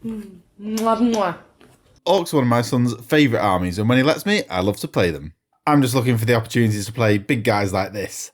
Mwah, mwah. Orks are one of my son's favourite armies, and when he lets me, I love to play them. I'm just looking for the opportunities to play big guys like this.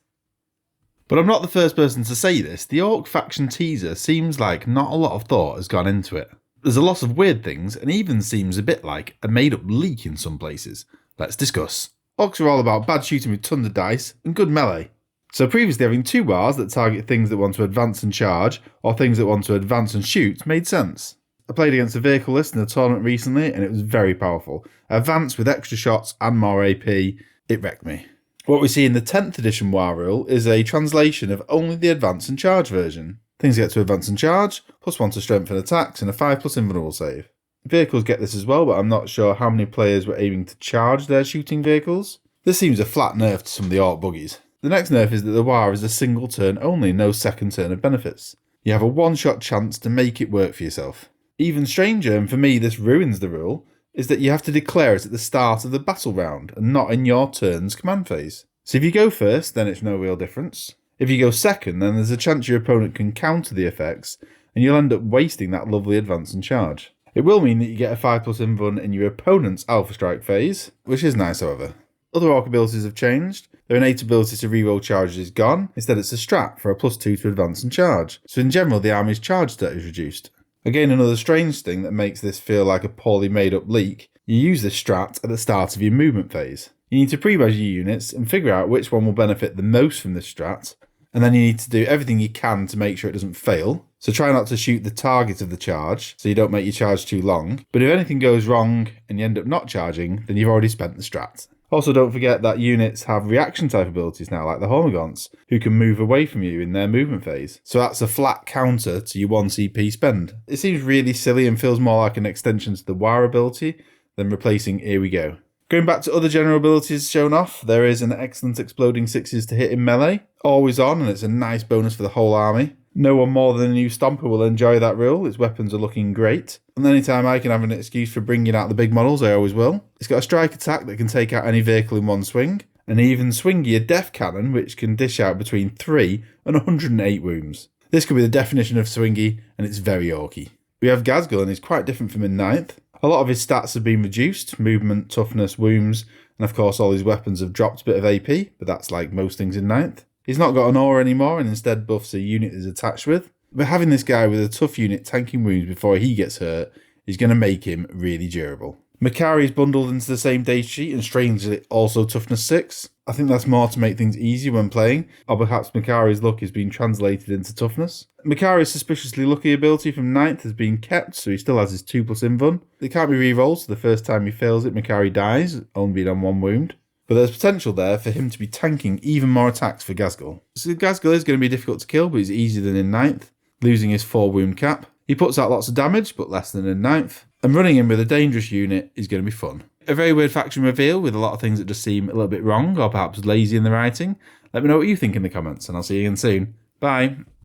But I'm not the first person to say this. The Orc faction teaser seems like not a lot of thought has gone into it. There's a lot of weird things, and even seems a bit like a made-up leak in some places. Let's discuss. Orcs are all about bad shooting with tons of dice, and good melee. So previously having two wars that target things that want to advance and charge, or things that want to advance and shoot, made sense. I played against a vehicle list in a tournament recently, and it was very powerful. Advance with extra shots and more AP, it wrecked me. What we see in the 10th edition War rule is a translation of only the advance and charge version. Things get to advance and charge, +1 to strength and attacks, and a 5+ invulnerable save. Vehicles get this as well, but I'm not sure how many players were aiming to charge their shooting vehicles. This seems a flat nerf to some of the Orc buggies. The next nerf is that the War is a single turn only, no second turn of benefits. You have a one-shot chance to make it work for yourself. Even stranger, and for me this ruins the rule, is that you have to declare it at the start of the battle round and not in your turn's command phase. So if you go first, then it's no real difference. If you go second, then there's a chance your opponent can counter the effects and you'll end up wasting that lovely advance and charge. It will mean that you get a 5+ invuln in your opponent's Alpha Strike phase, which is nice however. Other Orc abilities have changed. Their innate ability to reroll charges is gone, instead it's a strat for a +2 to advance and charge. So in general the army's charge stat is reduced. Again, another strange thing that makes this feel like a poorly made up leak, you use this strat at the start of your movement phase. You need to pre-measure your units and figure out which one will benefit the most from this strat, and then you need to do everything you can to make sure it doesn't fail. So try not to shoot the target of the charge, so you don't make your charge too long, but if anything goes wrong and you end up not charging, then you've already spent the strat. Also, don't forget that units have reaction type abilities now, like the Hormagaunts, who can move away from you in their movement phase. So that's a flat counter to your 1 CP spend. It seems really silly and feels more like an extension to the War ability than replacing here we go. Going back to other general abilities shown off, there is an excellent exploding 6s to hit in melee, always on, and it's a nice bonus for the whole army. No one more than a new Stomper will enjoy that rule, its weapons are looking great. And anytime I can have an excuse for bringing out the big models, I always will. It's got a strike attack that can take out any vehicle in one swing, an even swingier death cannon which can dish out between 3 and 108 wounds. This could be the definition of swingy, and it's very orky. We have Ghazghkull, and he's quite different from in 9th. A lot of his stats have been reduced, movement, toughness, wounds, and of course all his weapons have dropped a bit of AP, but that's like most things in 9th. He's not got an aura anymore and instead buffs a unit he's attached with. But having this guy with a tough unit tanking wounds before he gets hurt is going to make him really durable. Makari's bundled into the same data sheet and strangely also toughness 6. I think that's more to make things easier when playing, or perhaps Makari's luck is being translated into toughness. Makari's suspiciously lucky ability from 9th has been kept, so he still has his 2+ invuln. It can't be rerolled, so the first time he fails it, Makari dies, only being on 1 wound. But there's potential there for him to be tanking even more attacks for Ghazghkull. So Ghazghkull is going to be difficult to kill, but he's easier than in 9th, losing his 4 wound cap. He puts out lots of damage, but less than in 9th. And running in with a dangerous unit is going to be fun. A very weird faction reveal with a lot of things that just seem a little bit wrong or perhaps lazy in the writing. Let me know what you think in the comments, and I'll see you again soon. Bye.